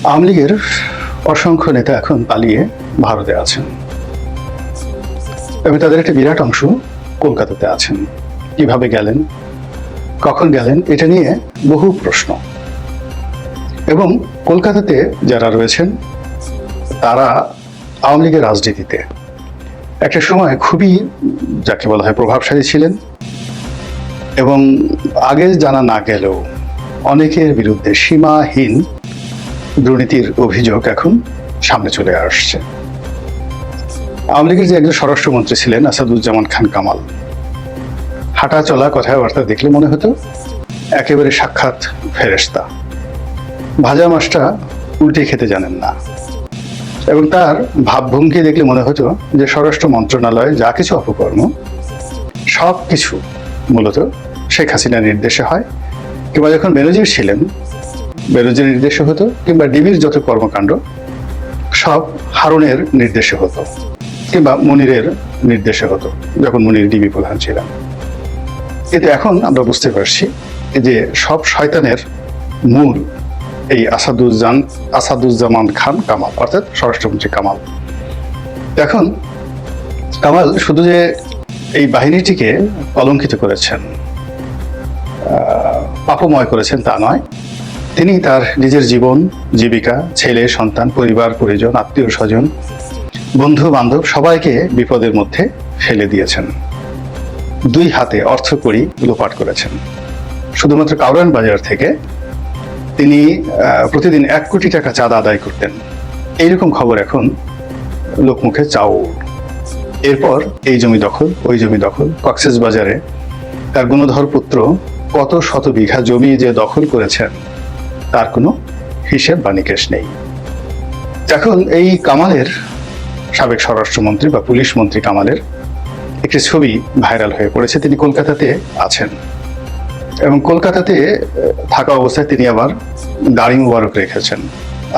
আওয়ামী লীগের অসংখ্য নেতা এখন পালিয়ে ভারতে আছেন এবং তাদের একটা বিরাট অংশ কলকাতাতে আছেন। কিভাবে গেলেন, কখন গেলেন, এটা নিয়ে বহু প্রশ্ন। এবং কলকাতাতে যারা রয়েছেন তারা আওয়ামী লীগের রাজনীতিতে একটা সময় খুবই, যাকে বলা হয়, প্রভাবশালী ছিলেন এবং আগে জানা না গেলেও অনেকের বিরুদ্ধে সীমাহীন দুর্নীতির অভিযোগ এখন সামনে চলে আসছে। আওয়ামী লীগের যে একজন স্বরাষ্ট্রমন্ত্রী ছিলেন আসাদুজ্জামান খান কামাল, হাঁটা চলা কথাবার্তা দেখলে মনে হতো একেবারে সাক্ষাৎ ফেরেশতা। ভাজা মাছটা উল্টে খেতে জানেন না এবং তার ভাবভঙ্গি দেখলে মনে হতো যে স্বরাষ্ট্র মন্ত্রণালয়ে যা কিছু অপকর্ম সব কিছু মূলত শেখ হাসিনার নির্দেশে হয়, কিংবা যখন বেনজির ছিলেন বেনজির নির্দেশে হতো, কিংবা ডিবির যত কর্মকাণ্ড সব হারুনের নির্দেশে হতো, কিংবা মনিরের নির্দেশে হতো যখন মনির ডিবি প্রধান ছিলেন। কিন্তু এখন আমরা বুঝতে পারছি যে সব শয়তানের মূল এই আসাদুজ্জামান খান কামাল, অর্থাৎ স্বরাষ্ট্রমন্ত্রী কামাল। এখন কামাল শুধু যে এই বাহিনীটিকে কলঙ্কিত করেছেন, পাপময় করেছেন তা নয়, তিনি তার নিজের জীবন, জীবিকা, ছেলে, সন্তান, পরিবার পরিজন, আত্মীয় স্বজন, বন্ধু বান্ধব সবাইকে বিপদের মধ্যে ফেলে দিয়েছেন। দুই হাতে অর্থকড়ি লোপাট করেছেন। শুধুমাত্র কাউরান বাজার থেকে তিনি প্রতিদিন 1 কোটি টাকা চাঁদা আদায় করতেন, এইরকম খবর এখন লোকমুখে চাউর। এরপর এই জমি দখল, ওই জমি দখল, কক্সেস বাজারে তার গুণধর পুত্র কত শত বিঘা জমি যে দখল করেছেন তার কোনো হিসেব বা নিকেশ নেই। এখন এই কামালের, সাবেক স্বরাষ্ট্রমন্ত্রী বা পুলিশ মন্ত্রী কামালের একটি ছবি ভাইরাল হয়ে পড়েছে। তিনি কলকাতাতে আছেন এবং কলকাতাতে থাকা অবস্থায় তিনি আবার দাড়ি মুবারক রেখেছেন,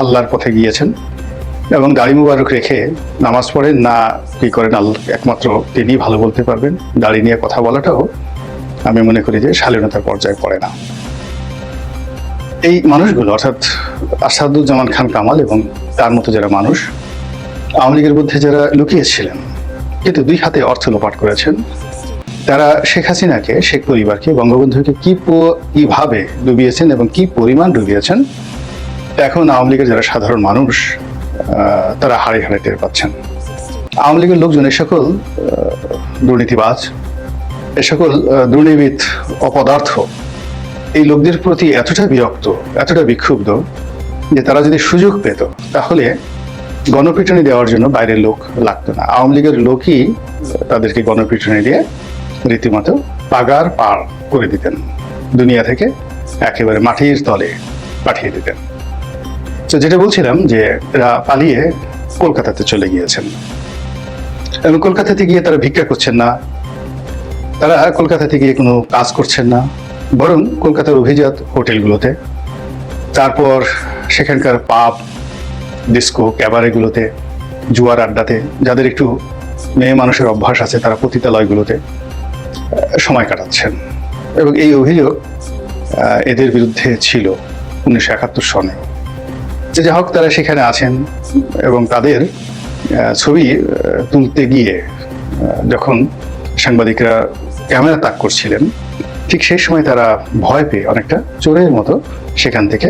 আল্লাহর পথে গিয়েছেন এবং দাড়ি মুবারক রেখে নামাজ পড়েন না কি করেন আল্লাহ একমাত্র তিনি ভালো বলতে পারবেন। দাড়ি নিয়ে কথা বলাটাও আমি মনে করি যে শালীনতার পর্যায়ে পড়ে না। এই মানুষগুলো, অর্থাৎ আসাদুজ্জামান খান কামাল এবং তার মতো যারা মানুষ আওয়ামী লীগের মধ্যে যারা লুকিয়েছিলেন কিন্তু দুই হাতে অর্থ লোপাট করেছেন, তারা শেখ হাসিনাকে, শেখ পরিবারকে, বঙ্গবন্ধুকে কিভাবে ডুবিয়েছেন এবং কি পরিমাণ ডুবিয়েছেন এখন আওয়ামী লীগের যারা সাধারণ মানুষ তারা হাড়ে হাড়ে টের পাচ্ছেন। আওয়ামী লীগের লোকজন এ সকল দুর্নীতিবাজ, এ সকল দুর্নীতিবিদ, অপদার্থ এই লোকদের প্রতি এতটা বিরক্ত, এতটা বিক্ষুব্ধ যে তারা যদি সুযোগ পেত তাহলে গণপিটুনি দেওয়ার জন্য বাইরের লোক লাগতো না। আওয়ামী লীগের লোকই তাদেরকে গণপিটুনি দিয়ে রীতিমতো পাগার পার করে দিতেন, দুনিয়া থেকে একেবারে মাটির তলে পাঠিয়ে দিতেন। তো যেটা বলছিলাম যে এরা পালিয়ে কলকাতাতে চলে গিয়েছেন এবং কলকাতাতে গিয়ে তারা ভিক্ষা করছেন না, তারা কলকাতাতে গিয়ে কোনো কাজ করছেন না, বরং কলকাতার অভিজাত হোটেলগুলোতে, তারপর সেখানকার পাব, ডিস্কো, ক্যাবারেগুলোতে, জুয়ার আড্ডাতে, যাদের একটু মেয়ে মানুষের অভ্যাস আছে তারা পতিতালয়গুলোতে সময় কাটাচ্ছেন। এবং এই অভিযোগ এদের বিরুদ্ধে ছিল 1971 সনে। যে যা হোক, তারা সেখানে আছেন এবং তাদের ছবি তুলতে গিয়ে যখন সাংবাদিকরা ক্যামেরা তাক করছিলেন ঠিক সেই সময় তারা ভয় পেয়ে অনেকটা চোরের মতো সেখান থেকে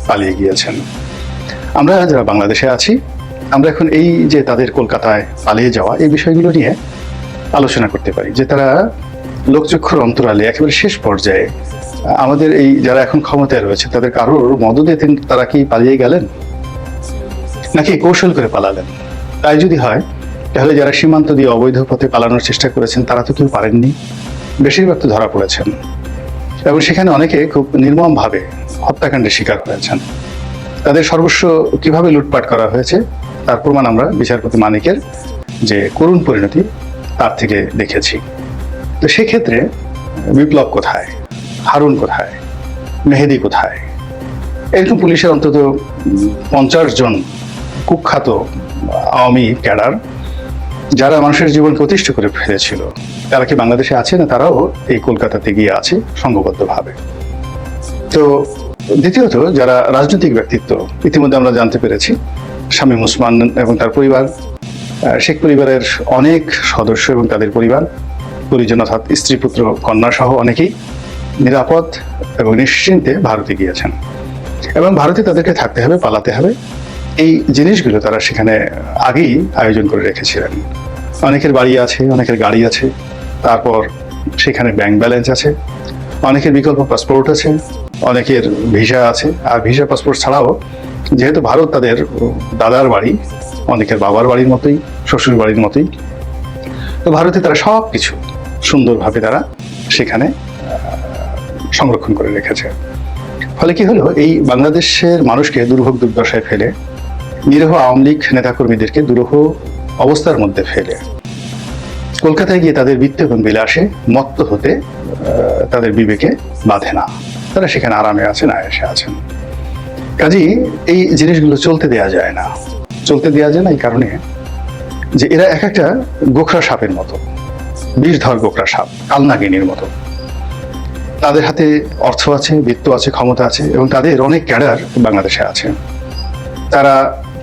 পালিয়ে গিয়েছেন। আমরা যারা বাংলাদেশে আছি, আমরা এখন এই যে তাদের কলকাতায় পালিয়ে যাওয়া এই বিষয়গুলো নিয়ে আলোচনা করতে পারি যে তারা লোকচক্ষুর অন্তরালে একেবারে শেষ পর্যায়ে আমাদের এই যারা এখন ক্ষমতায় রয়েছে তাদের কারোর মদদে তারা কি পালিয়ে গেলেন নাকি কৌশল করে পালালেন? তাই যদি হয় তাহলে যারা সীমান্ত দিয়ে অবৈধ পথে পালানোর চেষ্টা করেছেন তারা তো কেউ পারেননি, বেশিরভাগ তো ধরা পড়েছেন এবং সেখানে অনেকে খুব নির্মমভাবে হত্যাকাণ্ডের শিকার হয়েছেন। তাদের সর্বস্ব কিভাবে লুটপাট করা হয়েছে তার প্রমাণ আমরা বিচারপতি মানিকের যে করুণ পরিণতি তার থেকে দেখেছি। তো সেক্ষেত্রে বিপ্লব কোথায়, হারুন কোথায়, মেহেদি কোথায়? এরকম পুলিশের অন্তত 50 জন কুখ্যাত আওয়ামী ক্যাডার যারা মানুষের জীবন প্রতিষ্ঠা করে ফেলেছিল তারা কি বাংলাদেশে আছে না তারাও এই কলকাতাতে গিয়ে আছে সংঘবদ্ধভাবে? তো দ্বিতীয়ত, যারা রাজনৈতিক ব্যক্তিত্ব, ইতিমধ্যে আমরা জানতে পেরেছি শামীম ওসমান এবং তার পরিবার, শেখ পরিবারের অনেক সদস্য এবং তাদের পরিজন অর্থাৎ স্ত্রী পুত্র কন্যা সহ অনেকেই নিরাপদ এবং নিশ্চিন্তে ভারতে গিয়েছেন এবং ভারতে তাদেরকে থাকতে হবে, পালাতে হবে। এই জিনিসগুলো তারা সেখানে আগেই আয়োজন করে রেখেছিলেন। অনেকের বাড়ি আছে, অনেকের গাড়ি আছে, তারপর সেখানে ব্যাংক ব্যালেন্স আছে, অনেকের বিকল্প পাসপোর্ট আছে, অনেকের ভিসা আছে। আর ভিসা পাসপোর্ট ছাড়াও যেহেতু ভারত তাদের দাদার বাড়ি, অনেকের বাবার বাড়ির মতোই, শ্বশুর বাড়ির মতোই, তো ভারতে তারা সব কিছু সুন্দরভাবে তারা সেখানে সংরক্ষণ করে রেখেছে। ফলে কি হলো, এই বাংলাদেশের মানুষকে দুর্ভোগ দুর্দশায় ফেলে, নিরীহ আওয়ামী লীগ নেতাকর্মীদেরকে দুরূহ অবস্থার মধ্যে ফেলে কলকাতায় গিয়ে তাদের বৃত্ত এবং বিলাসে মত্ত হতে তাদের বিবেকে বাধে না। তারা সেখানে আরামে আছেন, আয়েসে আছেন। কাজেই এই জিনিসগুলো চলতে দেয়া যায় না। চলতে দেয়া যায় না এই কারণে যে এরা এক একটা গোখরা সাপের মতো, বিষধর গোখরা সাপ, কালনাগিনীর মতো। তাদের হাতে অর্থ আছে, বৃত্ত আছে, ক্ষমতা আছে এবং তাদের অনেক ক্যাডার বাংলাদেশে আছে। তারা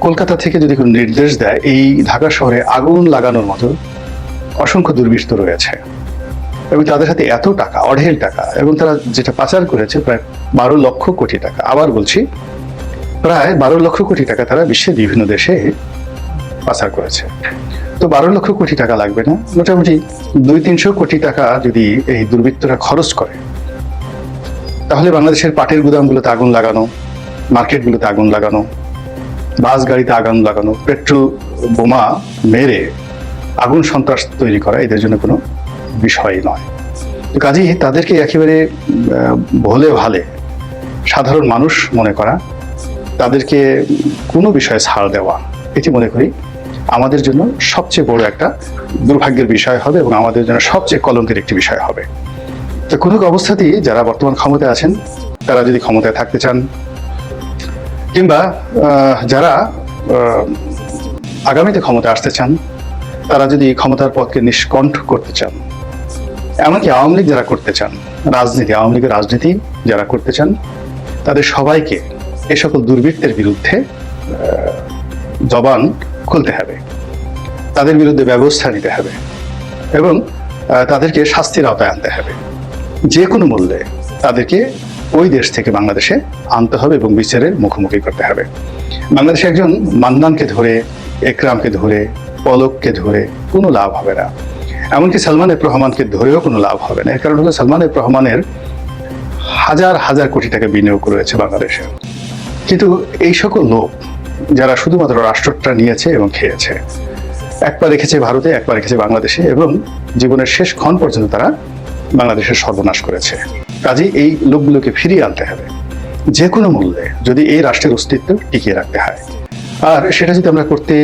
কলকাতা থেকে যদি কোনো নির্দেশ দেয়, এই ঢাকা শহরে আগুন লাগানোর মতো অসংখ্য দুর্বৃত্ত রয়েছে এবং তাদের হাতে এত টাকা, অঢেল টাকা, এবং তারা যেটা পাচার করেছে প্রায় 12 লক্ষ কোটি টাকা। আবার বলছি, প্রায় 12 লক্ষ কোটি টাকা তারা বিশ্বের বিভিন্ন দেশে পাচার করেছে। তো 12 লক্ষ কোটি টাকা লাগবে না, মোটামুটি 200-300 কোটি টাকা যদি এই দুর্বৃত্তরা খরচ করে, তাহলে বাংলাদেশের পাটের গুদামগুলোতে আগুন লাগানো, মার্কেটগুলোতে আগুন লাগানো, বাস গাড়িতে আগুন লাগানো, পেট্রোল বোমা মেরে আগুন সন্ত্রাস তৈরি করা এদের জন্য কোনো বিষয় নয়। তো কাজেই তাদেরকে একেবারে ভোলে ভালে সাধারণ মানুষ মনে করা, তাদেরকে কোনো বিষয়ে ছাড় দেওয়া, এটি মনে করি আমাদের জন্য সবচেয়ে বড় একটা দুর্ভাগ্যের বিষয় হবে এবং আমাদের জন্য সবচেয়ে কলঙ্কের একটি বিষয় হবে। তো কোনো অবস্থাতেই যারা বর্তমান ক্ষমতায় আছেন, তারা যদি ক্ষমতায় থাকতে চান, কিংবা যারা আগামীতে ক্ষমতায় আসতে চান, তারা যদি ক্ষমতার পথকে নিষ্কণ্ঠ করতে চান, এমনকি আওয়ামী লীগ যারা করতে চান, আওয়ামী লীগের রাজনীতি যারা করতে চান, তাদের সবাইকে এ সকল দুর্বৃত্তের বিরুদ্ধে জবান খুলতে হবে, তাদের বিরুদ্ধে ব্যবস্থা নিতে হবে এবং তাদেরকে শাস্তির আওতায় আনতে হবে। যে কোনো মূল্যে তাদেরকে ওই দেশ থেকে বাংলাদেশে আনতে হবে এবং বিচারের মুখোমুখি করতে হবে। বাংলাদেশে একজন মান্নানকে ধরে, একরামকে ধরে, পলককে ধরে কোনো লাভ হবে না, এমনকি সালমান এফ রহমানকে ধরেও কোনো লাভ হবে না। এর কারণ হলো সালমান এফ রহমানের হাজার হাজার কোটি টাকা বিনিয়োগ রয়েছে বাংলাদেশে, কিন্তু এই সকল লোক যারা শুধুমাত্র রাষ্ট্রটা নিয়েছে এবং খেয়েছে, একবার রেখেছে ভারতে, একবার রেখেছে বাংলাদেশে, এবং জীবনের শেষ ক্ষণ পর্যন্ত তারা বাংলাদেশের সর্বনাশ করেছে। কাজেই এই লোকগুলোকে ফিরিয়ে আনতে হবে যে কোনো মূল্যে, যদি এই রাষ্ট্রের অস্তিত্ব টিকিয়ে রাখতে হয়। আর সেটা যদি আমরা করতে